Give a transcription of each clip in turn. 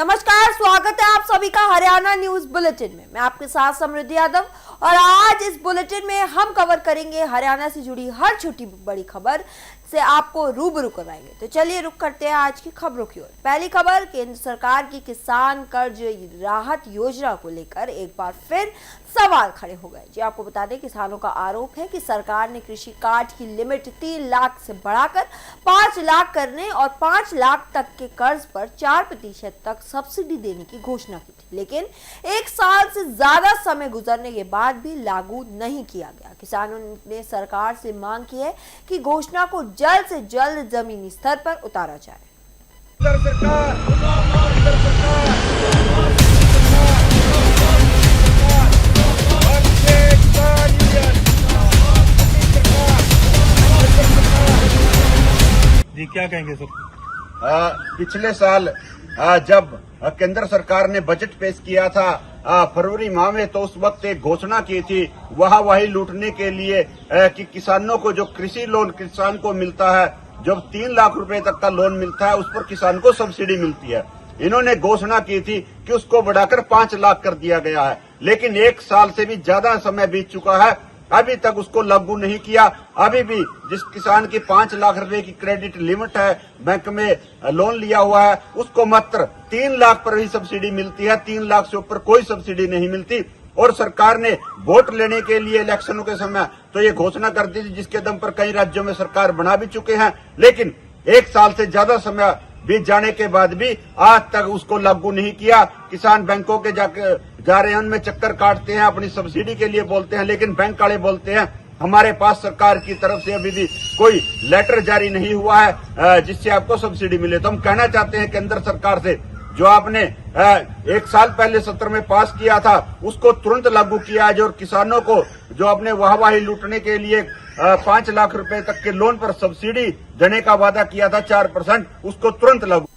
नमस्कार, स्वागत है आप सभी का हरियाणा न्यूज बुलेटिन में। मैं आपके साथ समृद्धि यादव और आज इस बुलेटिन में हम कवर करेंगे हरियाणा से जुड़ी हर छोटी बड़ी खबर से आपको रूबरू करवाएंगे। तो चलिए रुक करते हैं आज की खबरों की ओर। पहली खबर, केंद्र सरकार की किसान कर्ज राहत योजना को लेकर एक बार फिर सवाल खड़े हो गए। जी आपको बता दें, किसानों का आरोप है कि सरकार ने कृषि कार्ड की लिमिट 3 लाख से बढ़ाकर 5 लाख करने और 5 लाख तक के कर्ज पर 4% तक सब्सिडी देने की घोषणा की थी, लेकिन 1 साल से ज्यादा समय गुजरने के बाद भी लागू नहीं किया गया। किसानों ने सरकार से मांग की है कि घोषणा को जल्द से जल्द जमीनी स्तर पर उतारा जाए। जी क्या कहेंगे सर? पिछले साल जब केंद्र सरकार ने बजट पेश किया था फरवरी माह में, तो उस वक्त एक घोषणा की थी वही लूटने के लिए कि किसानों को जो कृषि लोन किसान को मिलता है, जब 3 लाख रुपए तक का लोन मिलता है, उस पर किसान को सब्सिडी मिलती है। इन्होंने घोषणा की थी कि उसको बढ़ाकर 5 लाख कर दिया गया है, लेकिन 1 साल से भी ज्यादा समय बीत चुका है, अभी तक उसको लागू नहीं किया। अभी भी जिस किसान की 5 लाख रुपए की क्रेडिट लिमिट है, बैंक में लोन लिया हुआ है, उसको मात्र 3 लाख पर ही सब्सिडी मिलती है। 3 लाख से ऊपर कोई सब्सिडी नहीं मिलती। और सरकार ने वोट लेने के लिए इलेक्शनों के समय तो ये घोषणा कर दी थी, जिसके दम पर कई राज्यों में सरकार बना भी चुके हैं, लेकिन 1 साल से ज्यादा समय बीत जाने के बाद भी आज तक उसको लागू नहीं किया। किसान बैंकों के जा रहे हैं, उनमें चक्कर काटते हैं, अपनी सब्सिडी के लिए बोलते हैं, लेकिन बैंक वाले बोलते हैं हमारे पास सरकार की तरफ से अभी भी कोई लेटर जारी नहीं हुआ है जिससे आपको सब्सिडी मिले। तो हम कहना चाहते हैं केंद्र सरकार से, जो आपने 1 साल पहले सत्र में पास किया था, उसको तुरंत लागू किया है। और किसानों को जो अपने वाहवाही लूटने के लिए 5 लाख रुपए तक के लोन पर सब्सिडी देने का वादा किया था 4%, उसको तुरंत लागू।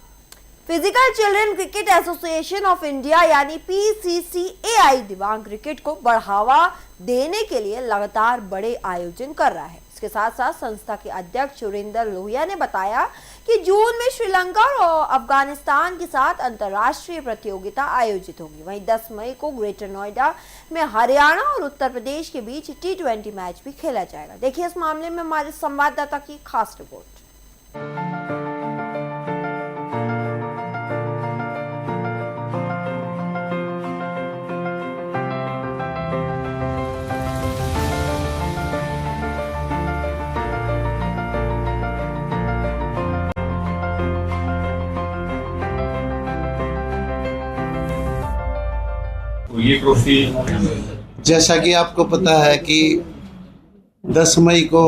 Physical children cricket association of India यानी PCCAI दिव्यांग क्रिकेट को बढ़ावा देने के लिए लगातार बड़े आयोजन कर रहा है। इसके साथ साथ संस्था के अध्यक्ष सुरेंद्र लोहिया ने बताया कि जून में श्रीलंका और अफगानिस्तान के साथ अंतर्राष्ट्रीय प्रतियोगिता आयोजित होगी। वहीं 10 मई को ग्रेटर नोएडा में हरियाणा और उत्तर प्रदेश के बीच T20 मैच भी खेला जाएगा। देखिए इस मामले में हमारे संवाददाता की खास रिपोर्ट। ये ट्रॉफी, जैसा कि आपको पता है कि 10 मई को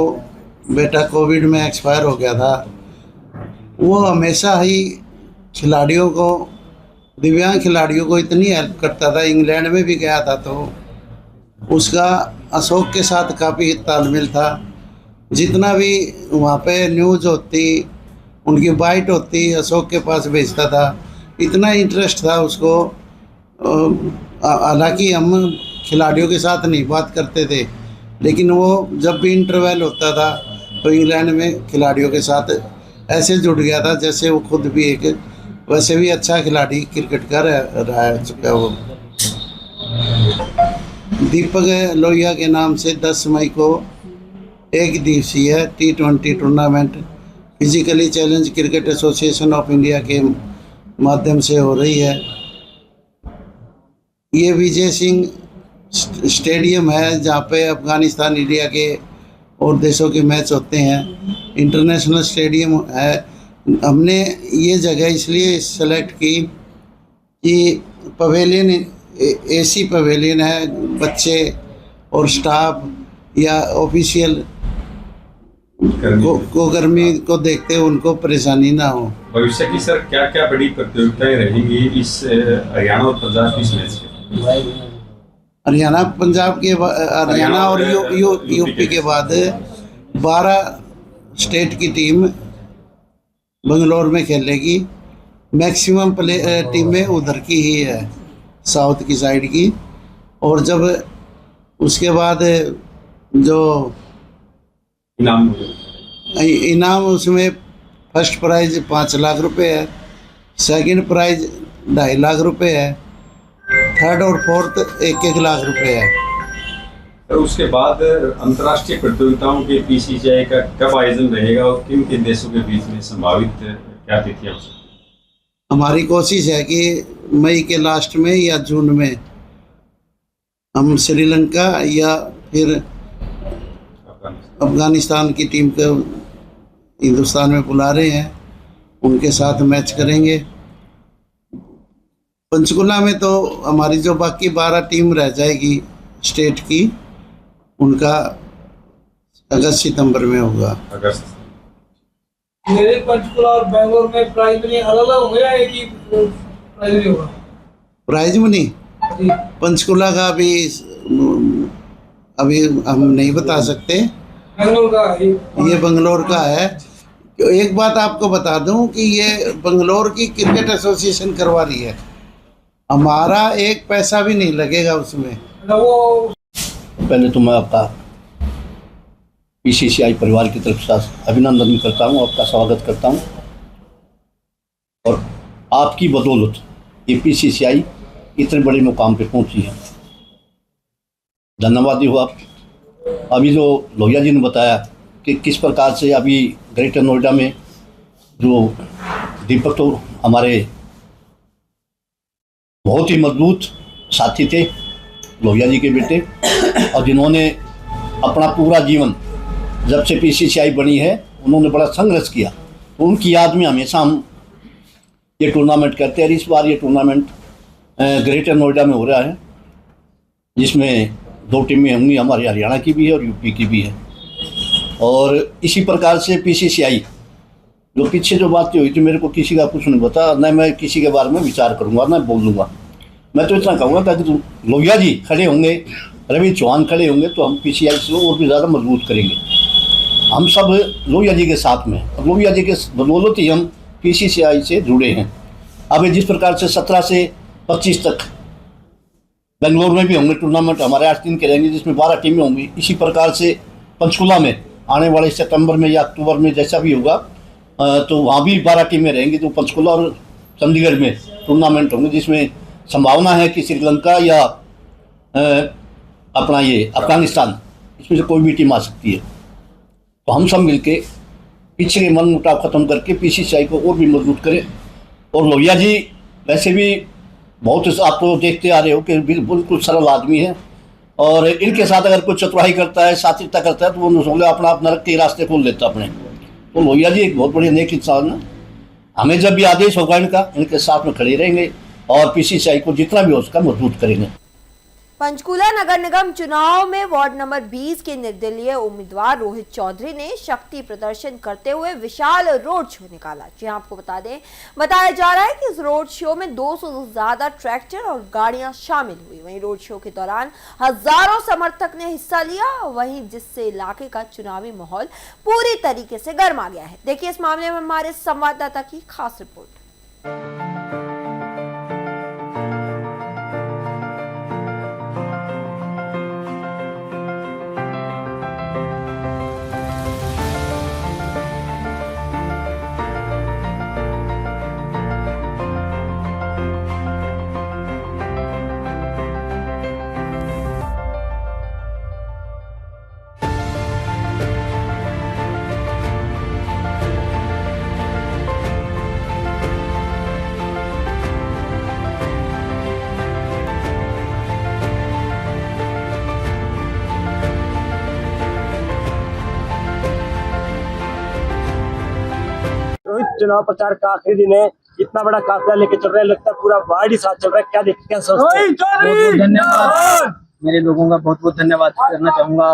बेटा कोविड में एक्सपायर हो गया था। वो हमेशा ही खिलाड़ियों को, दिव्यांग खिलाड़ियों को इतनी हेल्प करता था। इंग्लैंड में भी गया था तो उसका अशोक के साथ काफ़ी तालमेल था। जितना भी वहाँ पे न्यूज़ होती, उनकी बाइट होती, अशोक के पास भेजता था। इतना इंटरेस्ट था उसको। हालांकि हम खिलाड़ियों के साथ नहीं बात करते थे, लेकिन वो जब भी इंटरवल होता था तो इंग्लैंड में खिलाड़ियों के साथ ऐसे जुड़ गया था जैसे वो खुद भी एक वैसे भी अच्छा खिलाड़ी क्रिकेट का रह चुका। वो दीपक लोहिया के नाम से 10 मई को एक दिवसीय T20 tournament physically challenge cricket association of India के माध्यम से हो रही है। ये विजय सिंह स्टेडियम है जहाँ पे अफगानिस्तान, इंडिया के और देशों के मैच होते हैं। इंटरनेशनल स्टेडियम है। हमने ये जगह इसलिए सेलेक्ट की कि पवेलियन AC पवेलियन है, बच्चे और स्टाफ या ऑफिशियल को गर्मी को देखते हुए उनको परेशानी ना हो। भविष्य की सर क्या क्या बड़ी प्रतियोगिताएं रहेंगी इस हरियाणा और पंजाब की इस मैच के? हरियाणा पंजाब के हरियाणा और यूपी के बाद 12 स्टेट की टीम बंगलोर में खेलेगी। मैक्सिमम टीमें उधर की ही है, साउथ की साइड की। और जब उसके बाद जो इनाम उसमें फर्स्ट प्राइज 5 लाख रुपए है, सेकंड प्राइज 2.5 लाख रुपए है, थर्ड और फोर्थ 1-1 लाख रुपए है। तो उसके बाद अंतर्राष्ट्रीय प्रतियोगिताओं के पीसीसीआई का कब आयोजन रहेगा और किन किन देशों के बीच में संभावित क्या तिथियां हो सकती हैं? हमारी कोशिश है कि मई के लास्ट में या जून में हम श्रीलंका या फिर अफगानिस्तान की टीम को हिंदुस्तान में बुला रहे हैं, उनके साथ मैच करेंगे। पंचकुला में तो हमारी जो बाकी 12 टीम रह जाएगी स्टेट की, उनका अगस्त सितंबर में होगा। अगस्त मेरे पंचकुला और बेंगलोर में प्राइज मनी अलग अलग होगा या एक ही प्राइज मनी होगा? प्राइज मनी जी, पंचकुला का अभी हम नहीं बता सकते, बेंगलोर का ये बंगलोर का है। तो एक बात आपको बता दूं कि ये बंगलोर की क्रिकेट एसोसिएशन करवा रही है, हमारा एक पैसा भी नहीं लगेगा उसमें। वो पहले तो मैं आपका पीसीसीआई परिवार की तरफ से अभिनंदन करता हूं, आपका स्वागत करता हूं और आपकी बदौलत ये पीसीसीआई इतने बड़े मुकाम पे पहुंची है। धन्यवादी हो आप। अभी जो लोहिया जी ने बताया कि किस प्रकार से अभी ग्रेटर नोएडा में जो दीपक तो हमारे बहुत ही मजबूत साथी थे, लोहिया जी के बेटे, और जिन्होंने अपना पूरा जीवन जब से पीसीसीआई बनी है उन्होंने बड़ा संघर्ष किया, तो उनकी याद में हमेशा हम ये टूर्नामेंट करते हैं। इस बार ये टूर्नामेंट ग्रेटर नोएडा में हो रहा है, जिसमें 2 टीमें होंगी, हमारे हरियाणा की भी है और यूपी की भी है। और इसी प्रकार से पीसीसीआई जो पीछे जो बातें हुई थी, मेरे को किसी का कुछ नहीं पता, न मैं किसी के बारे में विचार करूँगा न बोलूँगा। मैं तो इतना कहूँगा कि अगर लोहिया जी खड़े होंगे, रवि चौहान खड़े होंगे, तो हम पीसीसीआई से और भी ज़्यादा मजबूत करेंगे। हम सब लोहिया जी के साथ में, और लोहिया जी के बदौलत ही हम पीसीसीआई से जुड़े हैं। अब जिस प्रकार से 17 से 25 तक बेंगलोर में भी होंगे टूर्नामेंट, हमारे 8 दिन के रहेंगे, जिसमें 12 टीमें होंगी। इसी प्रकार से पंचकुला में आने वाले सितंबर में या अक्टूबर में जैसा भी होगा, तो वहाँ भी 12 टीमें रहेंगी, जो पंचकुला और चंडीगढ़ में टूर्नामेंट होंगे, जिसमें संभावना है कि श्रीलंका या अपना ये अफगानिस्तान, इसमें से कोई भी टीम आ सकती है। तो हम सब मिलके पीछे के मनमुटाव खत्म करके पीसीसीआई को और भी मजबूत करें। और लोहिया जी वैसे भी बहुत, आप तो देखते आ रहे हो कि बिल्कुल सरल आदमी है, और इनके साथ अगर कोई चतुराई करता है, सात्विकता करता है, तो वो नसोले अपना आप नरक के रास्ते खोल लेता अपने। तो लोहिया जी एक बहुत बड़ी नेक इंसान है। हमें जब भी आदेश होगा इनका, इनके साथ में खड़े रहेंगे और पीसीसीआई को जितना भी हो सका मजबूत करेंगे। पंचकूला नगर निगम चुनाव में वार्ड नंबर 20 के निर्दलीय उम्मीदवार रोहित चौधरी ने शक्ति प्रदर्शन करते हुए विशाल रोड शो निकाला। जी आपको बता दें, बताया जा रहा है कि इस रोड शो में 200 से ज्यादा ट्रैक्टर और गाड़ियां शामिल हुई। वहीं रोड शो के दौरान हजारों समर्थक ने हिस्सा लिया, वहीं जिससे इलाके का चुनावी माहौल पूरी तरीके से गर्मा गया है। देखिए इस मामले में हमारे संवाददाता की खास रिपोर्ट। चुनाव प्रचार का आखिरी दिन है, इतना बड़ा काफिला लेके चल रहा है, लगता है पूरा वार्ड ही साथ चल रहा है। क्या देखते हैं, सोचते हैं? बहुत धन्यवाद, मेरे लोगों का बहुत बहुत धन्यवाद करना चाहूँगा।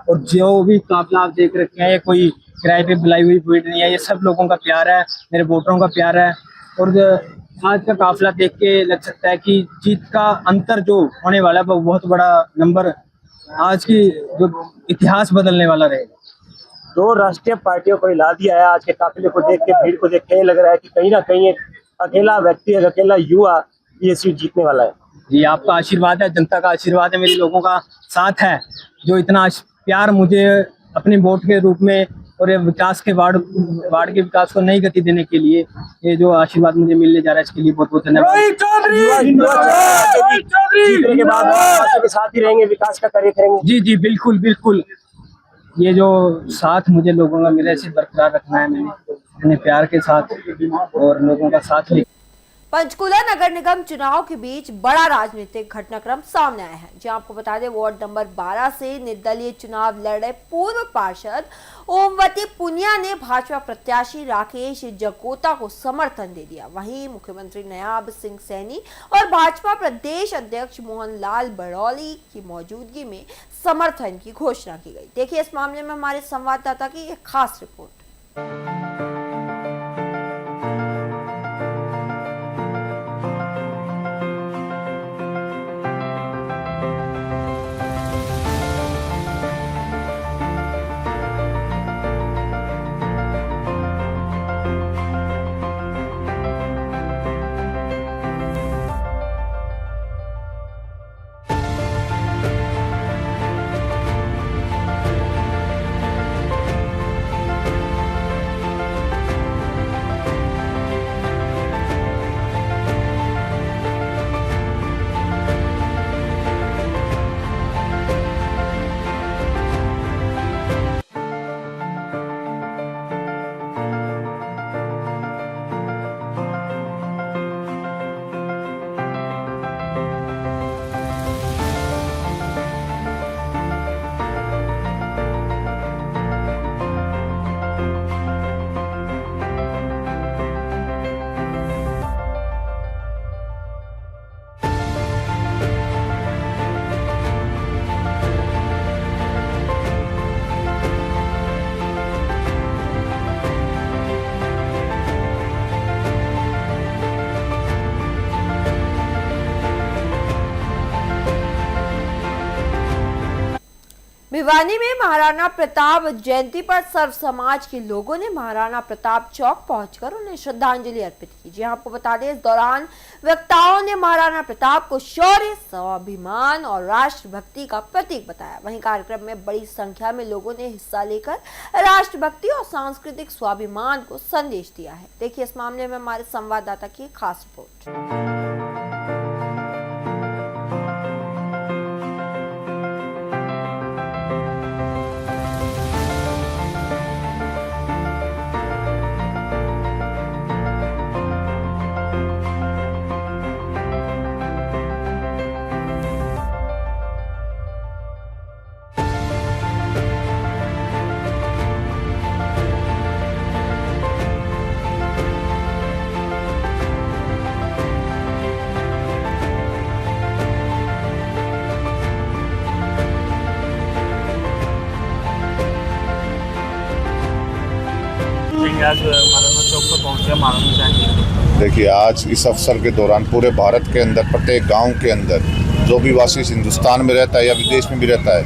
और जो भी काफिला आप देख रखे हैं, ये कोई किराए पे बुलाई हुई भीड़ नहीं है, ये सब लोगों का प्यार है, मेरे वोटरों का प्यार है। और आज का काफिला देख के लग सकता है कि जीत का अंतर जो होने वाला है वो बहुत बड़ा नंबर आज की जो इतिहास बदलने वाला रहेगा। 2 राष्ट्रीय पार्टियों को हिला दिया है। आज के काफिले को देख के, भीड़ को देख के लग रहा है कि कहीं ना कहीं एक अकेला व्यक्ति, एक अकेला युवा ये सीट जीतने वाला है। जी आपका आशीर्वाद है, जनता का आशीर्वाद है, मेरे लोगों का साथ है, जो इतना प्यार मुझे अपने वोट के रूप में और ये विकास के वार्ड के विकास को नई गति देने के लिए ये जो आशीर्वाद मुझे मिलने जा रहा है इसके लिए बहुत बहुत धन्यवाद। जीतने के बाद आपके साथ ही रहेंगे, विकास का कार्य करेंगे। जी जी बिल्कुल बिल्कुल, ये जो साथ मुझे लोगों का मेरे से बरकरार रखना है, मैंने अपने प्यार के साथ और लोगों का साथ ले। पंचकूला नगर निगम चुनाव के बीच बड़ा राजनीतिक घटनाक्रम सामने आया है, जहां आपको बता दें वार्ड नंबर 12 से निर्दलीय चुनाव लड़ रहे पूर्व पार्षद ओमवती पुनिया ने भाजपा प्रत्याशी राकेश जकोता को समर्थन दे दिया। वहीं मुख्यमंत्री नायब सिंह सैनी और भाजपा प्रदेश अध्यक्ष मोहन लाल बड़ौली की मौजूदगी में समर्थन की घोषणा की गई। देखिए इस मामले में हमारे संवाददाता की एक खास रिपोर्ट। भिवानी में महाराणा प्रताप जयंती पर सर्व समाज के लोगों ने महाराणा प्रताप चौक पहुंचकर उन्हें श्रद्धांजलि अर्पित की। जी आपको बता दें इस दौरान वक्ताओं ने महाराणा प्रताप को शौर्य, स्वाभिमान और राष्ट्रभक्ति का प्रतीक बताया। वहीं कार्यक्रम में बड़ी संख्या में लोगों ने हिस्सा लेकर राष्ट्रभक्ति और सांस्कृतिक स्वाभिमान को संदेश दिया है। देखिए इस मामले में हमारे संवाददाता की खास रिपोर्ट। आज महाराणा चौक पर पहुंचे महाराणा जयंती। देखिए आज इस अवसर के दौरान पूरे भारत के अंदर प्रत्येक गांव के अंदर जो भी वासी हिंदुस्तान में रहता है या विदेश में भी रहता है,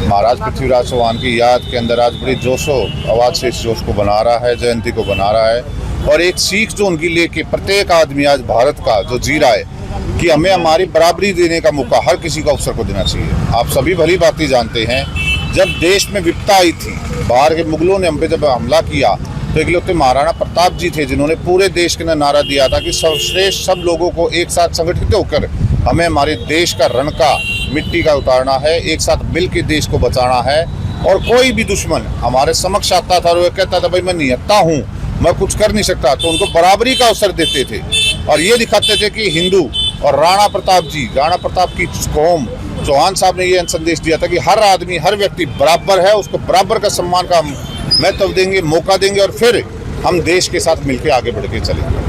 महाराज पृथ्वीराज चौहान की याद के अंदर आज बड़ी जोशो आवाज़ से इस जोश को बना रहा है, जयंती को बना रहा है। और एक सीख जो उनकी लेके प्रत्येक आदमी आज भारत का जो जी रहा है कि हमें हमारी बराबरी देने का मौका हर किसी को अवसर को देना चाहिए। आप सभी भली बातें जानते हैं, जब देश में विपत्ता आई थी, बाहर के मुगलों ने हम पे जब हमला किया तो इकलौते महाराणा प्रताप जी थे जिन्होंने पूरे देश के अंदर नारा दिया था कि सर्वश्रेष्ठ सब लोगों को एक साथ संगठित होकर हमें हमारे देश का रण का मिट्टी का उतारना है, एक साथ मिल के देश को बचाना है। और कोई भी दुश्मन हमारे समक्ष आता था और वो कहता था भाई मैं निहत्था हूँ, मैं कुछ कर नहीं सकता, तो उनको बराबरी का अवसर देते थे और ये दिखाते थे कि हिंदू और राणा प्रताप की कौम, चौहान साहब ने ये संदेश दिया था कि हर आदमी हर व्यक्ति बराबर है, उसको बराबर का सम्मान का महत्व देंगे, मौका देंगे और फिर हम देश के साथ मिलकर आगे बढ़ के चलेंगे।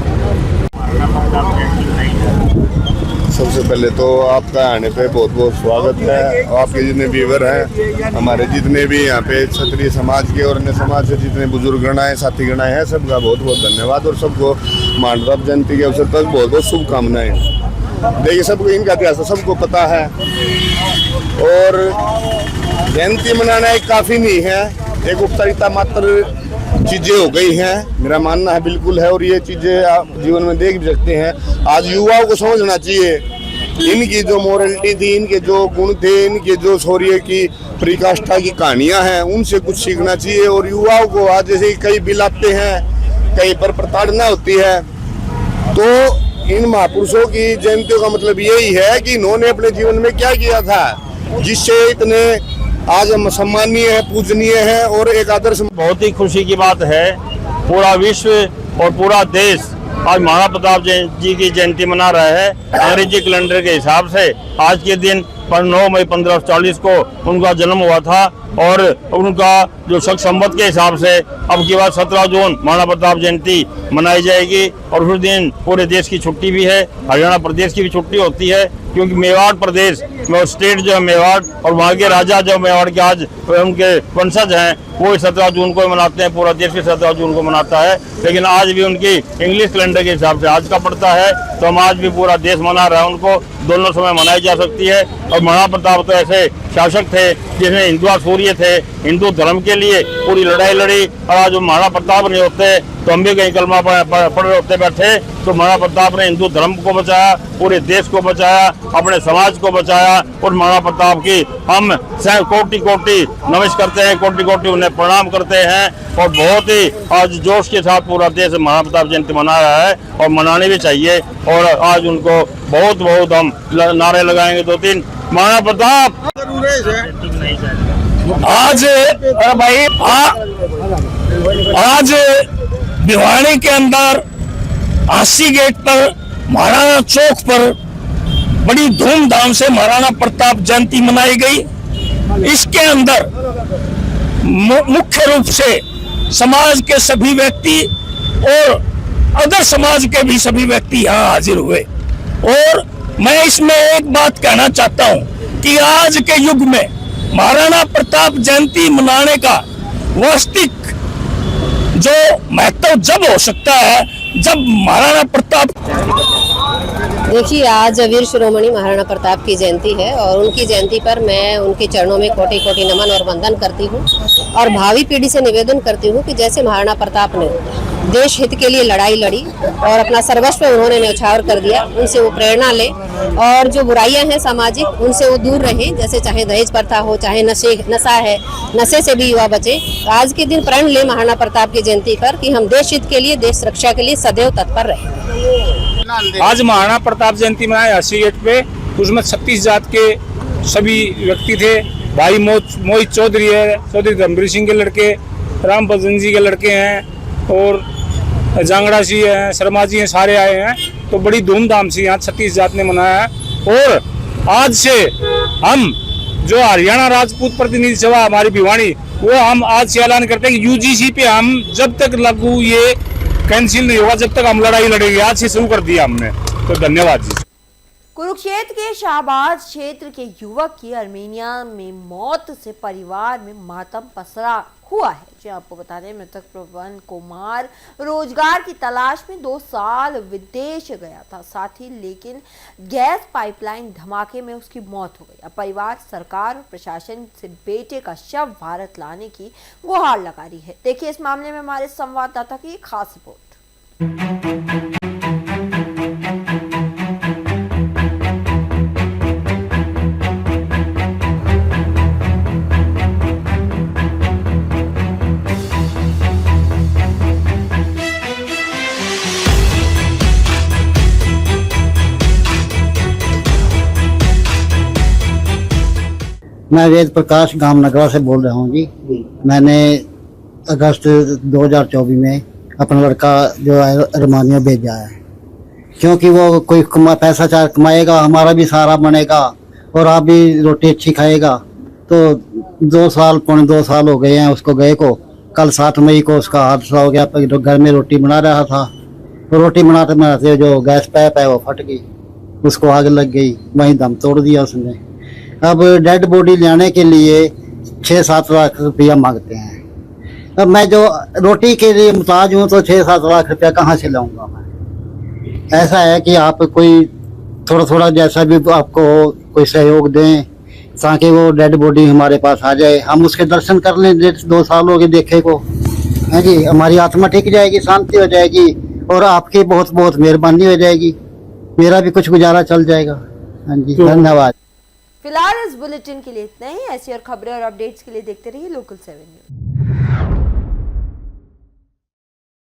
सबसे पहले तो आपका आने पे बहुत बहुत स्वागत है। आपके जितने व्यूअर हैं, हमारे जितने भी यहाँ पे क्षत्रिय समाज के और अन्य समाज से जितने बुजुर्ग गणाएं, साथी गणाएं हैं, सबका बहुत बहुत धन्यवाद और सबको महाराणा जयंती के अवसर पर बहुत बहुत शुभकामनाएं। देखिए सबको इनका इतिहास सबको पता है और जयंती मनाना एक काफ़ी नहीं है, एक उपचारिता मात्र चीज़ें हो गई हैं, मेरा मानना है बिल्कुल है। और ये चीज़ें आप जीवन में देख भी सकते हैं। आज युवाओं को समझना चाहिए इनकी जो मोरलिटी थी, इनके जो गुण थे, इनके जो शौर्य की पराकाष्ठा की कहानियां हैं उनसे कुछ सीखना चाहिए। और युवाओं को आज जैसे कई बिल आते हैं, कहीं पर प्रताड़ना होती है, तो इन महापुरुषों की जयंतियों का मतलब यही है कि इन्होंने अपने जीवन में क्या किया था जिससे इतने आज हम सम्मानीय है, पूजनीय है और एक आदर्श। बहुत ही खुशी की बात है, पूरा विश्व और पूरा देश आज महाराणा प्रताप जी की जयंती मना रहा है। अंग्रेजी कैलेंडर के हिसाब से आज के दिन 9 मई 1540 को उनका जन्म हुआ था और उनका जो शक संवत के हिसाब से अब की बात 17 जून महाराणा प्रताप जयंती मनाई जाएगी। और उस दिन पूरे देश की छुट्टी भी है, हरियाणा प्रदेश की भी छुट्टी होती है, क्योंकि मेवाड़ प्रदेश में स्टेट जो है मेवाड़ और वहाँ के राजा जो मेवाड़ के आज उनके वंशज हैं वो 17 जून को मनाते हैं। पूरा देश भी 17 जून को मनाता है, लेकिन आज भी उनकी इंग्लिश कैलेंडर के हिसाब से आज का पड़ता है, तो हम आज भी पूरा देश मना रहा है उनको। दोनों समय मनाई जा सकती है। और महाराणा प्रताप तो ऐसे शासक थे जिसमें हिंदुआ सूर्य थे, हिंदू धर्म के लिए पूरी लड़ाई लड़ी। और आज महाराणा प्रताप नहीं होते तो हम भी कहीं कलमा पढ़ रहे होते बैठे, तो महाराणा प्रताप ने हिंदू धर्म को बचाया, पूरे देश को बचाया, अपने समाज को बचाया। और महाराणा प्रताप की हम कोटि कोटि नमस्कार करते हैं, कोटि कोटि उन्हें प्रणाम करते हैं। और बहुत ही आज जोश के साथ पूरा देश महाराणा प्रताप जयंती मना रहा है और मनानी भी चाहिए। और आज उनको बहुत बहुत हम नारे लगाएंगे 2-3 महाराणा प्रताप। आज भाई आज भिवानी के अंदर आसी गेट पर महाराणा चौक पर बड़ी धूमधाम से महाराणा प्रताप जयंती मनाई गई। इसके अंदर मुख्य रूप से समाज के सभी व्यक्ति और अदर समाज के भी सभी व्यक्ति यहाँ हाजिर हुए। और मैं इसमें एक बात कहना चाहता हूँ कि आज के युग में महाराणा प्रताप जयंती मनाने का वास्तविक जो महत्व जब हो सकता है जब महाराणा प्रताप। देखिए, आज वीर शिरोमणि महाराणा प्रताप की जयंती है और उनकी जयंती पर मैं उनके चरणों में कोटि कोटि नमन और वंदन करती हूँ और भावी पीढ़ी से निवेदन करती हूँ कि जैसे महाराणा प्रताप ने देश हित के लिए लड़ाई लड़ी और अपना सर्वस्व उन्होंने न्यौछावर कर दिया, उनसे वो प्रेरणा ले और जो बुराइयां हैं सामाजिक उनसे वो दूर रहें। जैसे चाहे दहेज प्रथा हो, चाहे नशा है, नशे से भी युवा बचे। तो आज के दिन प्रण ले महाराणा प्रताप की जयंती पर कि हम देश हित के लिए, देश रक्षा के लिए सदैव तत्पर रहें। आज महाराणा प्रताप जयंती मनाए अस्सी गेट पे, उसमें 36 जात के सभी व्यक्ति थे। भाई मोहित चौधरी है, चौधरी धर्मवीर सिंह के लड़के, राम भजन जी के लड़के हैं और जांगड़ा जी हैं, शर्मा जी हैं, सारे आए हैं। तो बड़ी धूमधाम से यहाँ 36 जात ने मनाया है। और आज से हम जो हरियाणा राजपूत प्रतिनिधि सभा हमारी भिवानी, वो हम आज से ऐलान करते हैं कि यूजीसी पे हम जब तक लागू ये कैंसिल नहीं होगा जब तक हम लड़ाई लड़ेंगे। आज से शुरू कर दिया हमने। तो धन्यवाद जी। कुरुक्षेत्र के शाहबाद क्षेत्र के युवक की अर्मेनिया में मौत से परिवार में मातम पसरा हुआ है। जो आपको बता दें, मृतक प्रवन कुमार रोजगार की तलाश में 2 साल विदेश गया था, साथ ही लेकिन गैस पाइपलाइन धमाके में उसकी मौत हो गई। अब परिवार सरकार और प्रशासन से बेटे का शव भारत लाने की गुहार लगा रही है। देखिए इस मामले में हमारे संवाददाता की एक खास रिपोर्ट। मैं वेद प्रकाश गांव नगरा से बोल रहा हूँ जी। मैंने अगस्त 2024 में अपना लड़का जो है रोमानिया भेजा है, क्योंकि वो कोई पैसा चार कमाएगा, हमारा भी सहारा बनेगा और आप भी रोटी अच्छी खाएगा। तो 2 साल हो गए हैं उसको गए को। कल 7 मई को उसका हादसा हो गया। तो घर में रोटी बना रहा था, तो रोटी बनाते बनाते जो गैस पाइप है वो फट गई, उसको आग लग गई, वहीं दम तोड़ दिया उसने। अब डेड बॉडी लाने के लिए 6-7 लाख रुपया मांगते हैं। अब मैं जो रोटी के लिए मुताज हूँ तो 6-7 लाख रुपया कहाँ से लाऊंगा मैं। ऐसा है कि आप कोई थोड़ा थोड़ा जैसा भी आपको कोई सहयोग दें ताकि वो डेड बॉडी हमारे पास आ जाए, हम उसके दर्शन कर लें। 2 साल हो गए देखे को है जी, हमारी आत्मा टिक जाएगी, शांति हो जाएगी और आपकी बहुत बहुत मेहरबानी हो जाएगी, मेरा भी कुछ गुजारा चल जाएगा। हाँ जी, धन्यवाद। फिलहाल इस बुलेटिन के लिए इतना ही। ऐसी और खबरें और अपडेट्स के लिए देखते रहिए लोकल 7 न्यूज।